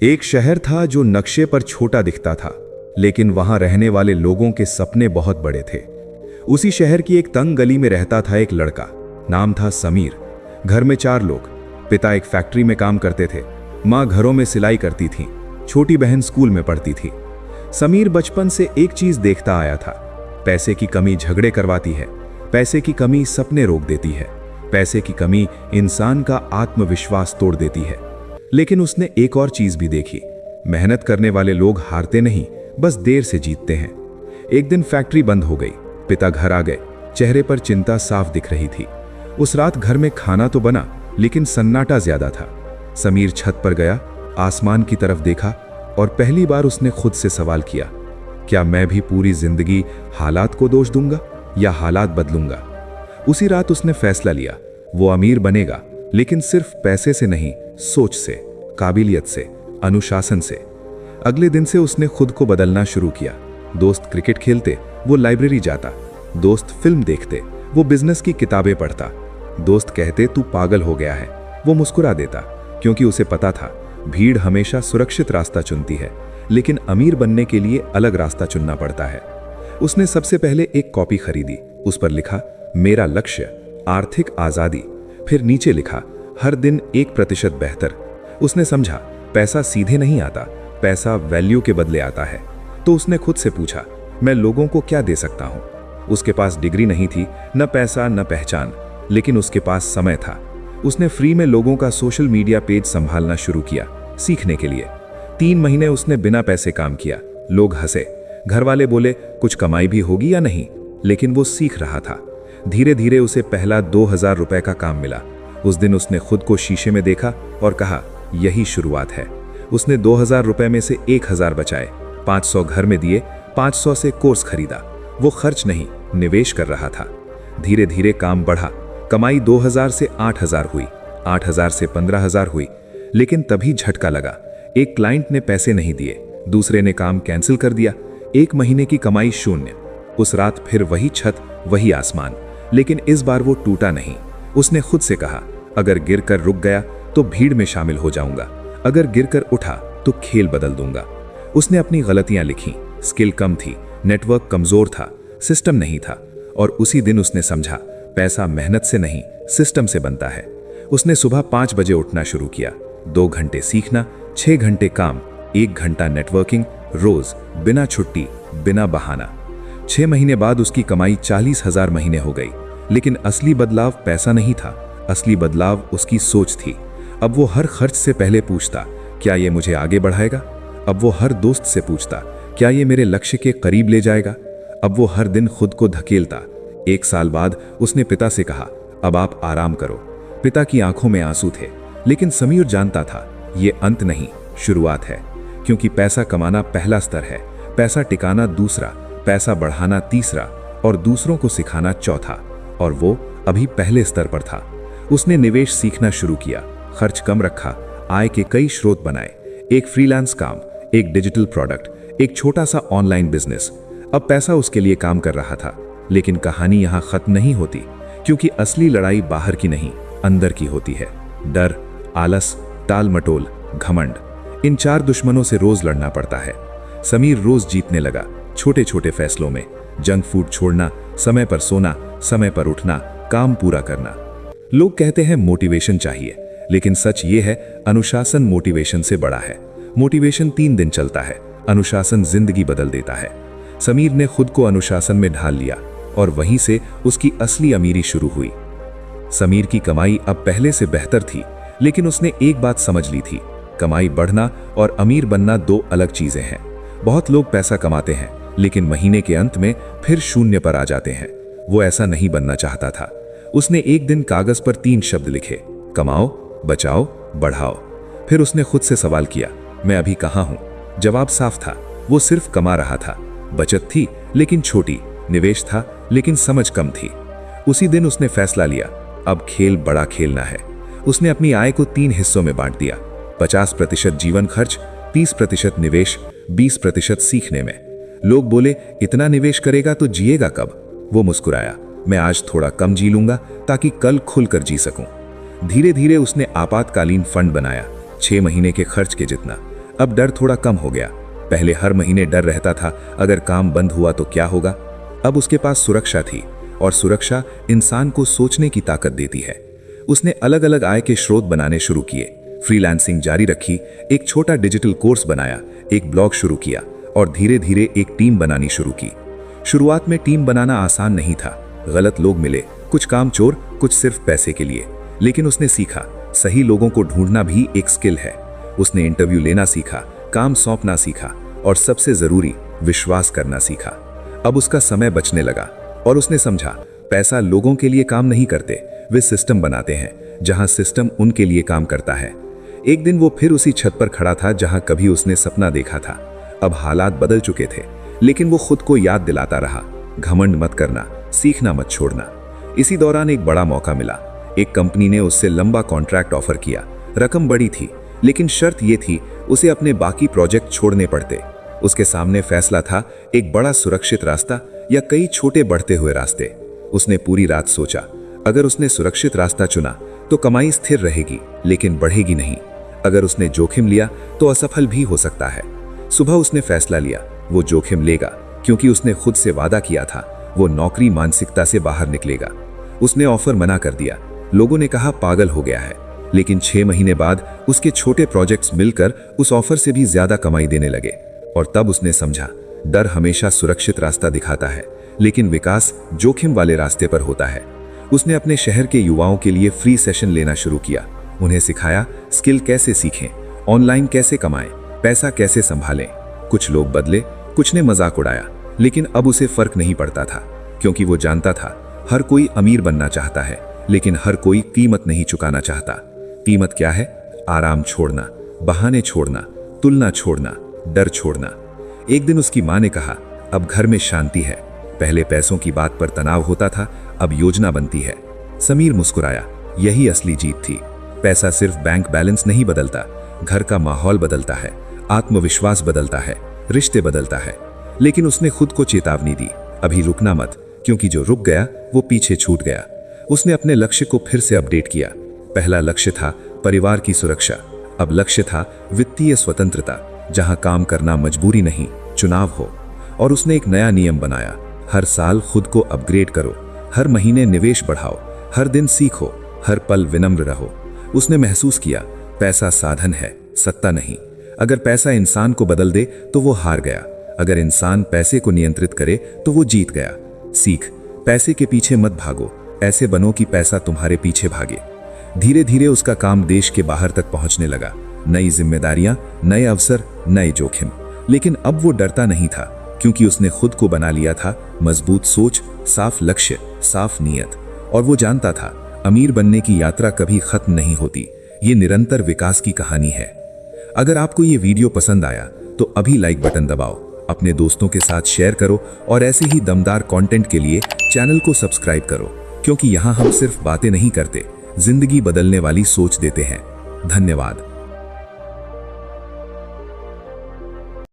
एक शहर था जो नक्शे पर छोटा दिखता था, लेकिन वहां रहने वाले लोगों के सपने बहुत बड़े थे। उसी शहर की एक तंग गली में रहता था एक लड़का, नाम था समीर। घर में 4 लोग। पिता एक फैक्ट्री में काम करते थे, माँ घरों में सिलाई करती थी, छोटी बहन स्कूल में पढ़ती थी। समीर बचपन से एक चीज देखता आया था, पैसे की कमी झगड़े करवाती है, पैसे की कमी सपने रोक देती है, पैसे की कमी इंसान का आत्मविश्वास तोड़ देती है। लेकिन उसने एक और चीज भी देखी, मेहनत करने वाले लोग हारते नहीं, बस देर से जीतते हैं। एक दिन फैक्ट्री बंद हो गई, पिता घर आ गए, चेहरे पर चिंता साफ दिख रही थी। उस रात घर में खाना तो बना, लेकिन सन्नाटा ज्यादा था। समीर छत पर गया, आसमान की तरफ देखा और पहली बार उसने खुद से सवाल किया, क्या मैं भी पूरी जिंदगी हालात को दोष दूंगा या हालात बदलूंगा? उसी रात उसने फैसला लिया, वो अमीर बनेगा, लेकिन सिर्फ पैसे से नहीं, सोच से, काबिलियत से, अनुशासन से। अगले दिन से उसने खुद को बदलना शुरू किया। दोस्त क्रिकेट खेलते, वो लाइब्रेरी जाता। दोस्त फिल्म देखते, वो बिजनेस की किताबें पढ़ता। दोस्त कहते तू पागल हो गया है, वो मुस्कुरा देता, क्योंकि उसे पता था भीड़ हमेशा सुरक्षित रास्ता चुनती है, लेकिन अमीर बनने के लिए अलग रास्ता चुनना पड़ता है। उसने सबसे पहले एक कॉपी खरीदी, उस पर लिखा मेरा लक्ष्य आर्थिक आजादी, फिर नीचे लिखा हर दिन 1% बेहतर। उसने समझा पैसा सीधे नहीं आता, पैसा वैल्यू के बदले आता है। तो उसने खुद से पूछा, मैं लोगों को क्या दे सकता हूं? उसके पास डिग्री नहीं थी, न पैसा न पहचान, लेकिन उसके पास समय था। उसने फ्री में लोगों का सोशल मीडिया पेज संभालना शुरू किया, सीखने के लिए। 3 महीने उसने बिना पैसे काम किया। लोग हंसे, घर वाले बोले कुछ कमाई भी होगी या नहीं, लेकिन वो सीख रहा था। धीरे धीरे उसे पहला 2000 रुपए का काम मिला। उस दिन उसने खुद को शीशे में देखा और कहा यही शुरुआत है। उसने 2000 रुपए में से 1000 बचाए, 500 घर में दिए, 500 से कोर्स खरीदा। वो खर्च नहीं, निवेश कर रहा था। धीरे धीरे काम बढ़ा, कमाई 2000 से 8000 हुई, 8000 से 15000 हुई। लेकिन तभी झटका लगा, एक क्लाइंट ने पैसे नहीं दिए, दूसरे ने काम कैंसिल कर दिया। 1 महीने की कमाई शून्य। उस रात फिर वही छत, वही आसमान, लेकिन इस बार वो टूटा नहीं। उसने खुद से कहा, अगर गिरकर रुक गया तो भीड़ में शामिल हो जाऊंगा, अगर गिरकर उठा तो खेल बदल दूंगा। उसने अपनी गलतियां लिखी, स्किल कम थी, नेटवर्क कमजोर था, सिस्टम नहीं था। और उसी दिन उसने समझा पैसा मेहनत से नहीं, सिस्टम से बनता है। उसने सुबह 5 बजे उठना शुरू किया, 2 घंटे सीखना, 6 घंटे काम, 1 घंटा नेटवर्किंग, रोज, बिना छुट्टी, बिना बहाना। 6 महीने बाद उसकी कमाई 40,000 महीने हो गई। लेकिन असली बदलाव पैसा नहीं था, असली बदलाव उसकी सोच थी। अब वो हर खर्च से पहले पूछता, क्या ये मुझे आगे बढ़ाएगा? अब वो हर दोस्त से पूछता, क्या ये मेरे लक्ष्य के करीब ले जाएगा? अब वो हर दिन खुद को धकेलता। 1 साल बाद उसने पिता से कहा, अब आप आराम करो। पिता की आंखों में आंसू थे, लेकिन समीर जानता था ये अंत नहीं, शुरुआत है। क्योंकि पैसा कमाना पहला स्तर है, पैसा टिकाना दूसरा, पैसा बढ़ाना तीसरा और दूसरों को सिखाना चौथा। और वो अभी पहले स्तर पर था। उसने निवेश सीखना शुरू किया, खर्च कम रखा, आय के कई स्रोत बनाए, एक फ्रीलांस काम, एक डिजिटल प्रोडक्ट, एक छोटा सा ऑनलाइन बिजनेस। अब पैसा उसके लिए काम कर रहा था। लेकिन कहानी यहां खत्म नहीं होती, क्योंकि असली लड़ाई बाहर की नहीं, अंदर की होती है। डर, आलस, टाल मटोल, घमंड, इन 4 दुश्मनों से रोज लड़ना पड़ता है। समीर रोज जीतने लगा, छोटे छोटे फैसलों में। जंक फूड छोड़ना, समय पर सोना, समय पर उठना, काम पूरा करना। लोग कहते हैं मोटिवेशन चाहिए, लेकिन सच ये है अनुशासन मोटिवेशन से बड़ा है। मोटिवेशन 3 दिन चलता है, अनुशासन जिंदगी बदल देता है। समीर ने खुद को अनुशासन में ढाल लिया और वहीं से उसकी असली अमीरी शुरू हुई। समीर की कमाई अब पहले से बेहतर थी, लेकिन उसने एक बात समझ ली थी, कमाई बढ़ना और अमीर बनना 2 अलग चीजें हैं। बहुत लोग पैसा कमाते हैं, लेकिन महीने के अंत में फिर शून्य पर आ जाते हैं। वो ऐसा नहीं बनना चाहता था। उसने एक दिन कागज पर 3 शब्द लिखे, कमाओ, बचाओ, बढ़ाओ। फिर उसने खुद से सवाल किया, मैं अभी कहां हूं? जवाब साफ था, वो सिर्फ कमा रहा था। बचत थी लेकिन छोटी, निवेश था लेकिन समझ कम थी। उसी दिन उसने फैसला लिया, अब खेल बड़ा खेलना है। उसने अपनी आय को 3 हिस्सों में बांट दिया, 50% जीवन खर्च, 30% निवेश, 20% सीखने में। लोग बोले इतना निवेश करेगा तो जिएगा कब? वो मुस्कुराया, मैं आज थोड़ा कम जी लूंगा ताकि कल खुलकर जी सकूं। धीरे धीरे उसने आपातकालीन फंड बनाया, 6 महीने के खर्च के जितना। अब डर थोड़ा कम हो गया। पहले हर महीने डर रहता था, अगर काम बंद हुआ तो क्या होगा। अब उसके पास सुरक्षा थी, और सुरक्षा इंसान को सोचने की ताकत देती है। उसने अलग अलग आय के स्रोत बनाने शुरू किए, फ्रीलांसिंग जारी रखी, एक छोटा डिजिटल कोर्स बनाया, एक ब्लॉग शुरू किया और धीरे धीरे एक टीम बनानी शुरू की। शुरुआत में टीम बनाना आसान नहीं था, गलत लोग मिले, कुछ काम चोर, कुछ सिर्फ पैसे के लिए। लेकिन उसने सीखा, सही लोगों को ढूंढना भी एक स्किल है। उसने इंटरव्यू लेना सीखा, काम सौंपना सीखा और सबसे जरूरी विश्वास करना सीखा। अब उसका समय बचने लगा और उसने समझा, पैसा लोगों के लिए काम नहीं करते, वे सिस्टम बनाते हैं, जहां सिस्टम उनके लिए काम करता है। एक दिन वो फिर उसी छत पर खड़ा था जहां कभी उसने सपना देखा था। अब हालात बदल चुके थे, लेकिन वो खुद को याद दिलाता रहा, घमंड मत करना, सीखना मत छोड़ना। इसी दौरान एक बड़ा मौका मिला। एक कंपनी ने उससे लंबा कॉन्ट्रैक्ट ऑफर किया। रकम बड़ी थी, लेकिन शर्त यह थी उसे अपने बाकी प्रोजेक्ट छोड़ने पड़ते। उसके सामने फैसला था, एक बड़ा सुरक्षित रास्ता या कई छोटे बढ़ते हुए रास्ते। उसने पूरी रात सोचा। अगर उसने सुरक्षित रास्ता चुना तो कमाई स्थिर रहेगी, लेकिन बढ़ेगी नहीं। अगर उसने जोखिम लिया तो असफल भी हो सकता है। सुबह उसने फैसला लिया, वो जोखिम लेगा, क्योंकि उसने खुद से वादा किया था वो नौकरी मानसिकता से बाहर निकलेगा। उसने ऑफर मना कर दिया। लोगों ने कहा पागल हो गया है, लेकिन 6 महीने बाद उसके छोटे प्रोजेक्ट्स मिलकर उस ऑफर से भी ज्यादा कमाई देने लगे। और तब उसने समझा, डर हमेशा सुरक्षित रास्ता दिखाता है, लेकिन विकास जोखिम वाले रास्ते पर होता है। उसने अपने शहर के युवाओं के लिए फ्री सेशन लेना शुरू किया। उन्हें सिखाया स्किल कैसे सीखें, ऑनलाइन कैसे कमाएं, पैसा कैसे संभालें। कुछ लोग बदले, कुछ ने मजाक उड़ाया, लेकिन अब उसे फर्क नहीं पड़ता था, क्योंकि वो जानता था हर कोई अमीर बनना चाहता है, लेकिन हर कोई कीमत नहीं चुकाना चाहता। कीमत क्या है? आराम छोड़ना, बहाने छोड़ना, तुलना छोड़ना, डर छोड़ना। एक दिन उसकी मां ने कहा, अब घर में शांति है। पहले पैसों की बात पर तनाव होता था, अब योजना बनती है। समीर मुस्कुराया, यही असली जीत थी। पैसा सिर्फ बैंक बैलेंस नहीं बदलता, घर का माहौल बदलता है, आत्मविश्वास बदलता है, रिश्ते बदलता है। लेकिन उसने खुद को चेतावनी दी, अभी रुकना मत, क्योंकि जो रुक गया वो पीछे छूट गया। उसने अपने लक्ष्य को फिर से अपडेट किया। पहला लक्ष्य था परिवार की सुरक्षा, अब लक्ष्य था वित्तीय स्वतंत्रता, जहां काम करना मजबूरी नहीं, चुनाव हो। और उसने एक नया नियम बनाया, हर साल खुद को अपग्रेड करो, हर महीने निवेश बढ़ाओ, हर दिन सीखो, हर पल विनम्र रहो। उसने महसूस किया, पैसा साधन है, सत्ता नहीं। अगर पैसा इंसान को बदल दे तो वो हार गया, अगर इंसान पैसे को नियंत्रित करे तो वो जीत गया। सीख, पैसे के पीछे मत भागो, ऐसे बनो कि पैसा तुम्हारे पीछे भागे। धीरे धीरे उसका काम देश के बाहर तक पहुंचने लगा। नई जिम्मेदारियां, नए अवसर, नए जोखिम। लेकिन अब वो डरता नहीं था, क्योंकि उसने खुद को बना लिया था मजबूत सोच, साफ लक्ष्य, साफ नीयत। और वो जानता था, अमीर बनने की यात्रा कभी खत्म नहीं होती, ये निरंतर विकास की कहानी है। अगर आपको ये वीडियो पसंद आया तो अभी लाइक बटन दबाओ, अपने दोस्तों के साथ शेयर करो और ऐसे ही दमदार कंटेंट के लिए चैनल को सब्सक्राइब करो, क्योंकि यहाँ हम सिर्फ बातें नहीं करते, जिंदगी बदलने वाली सोच देते हैं। धन्यवाद।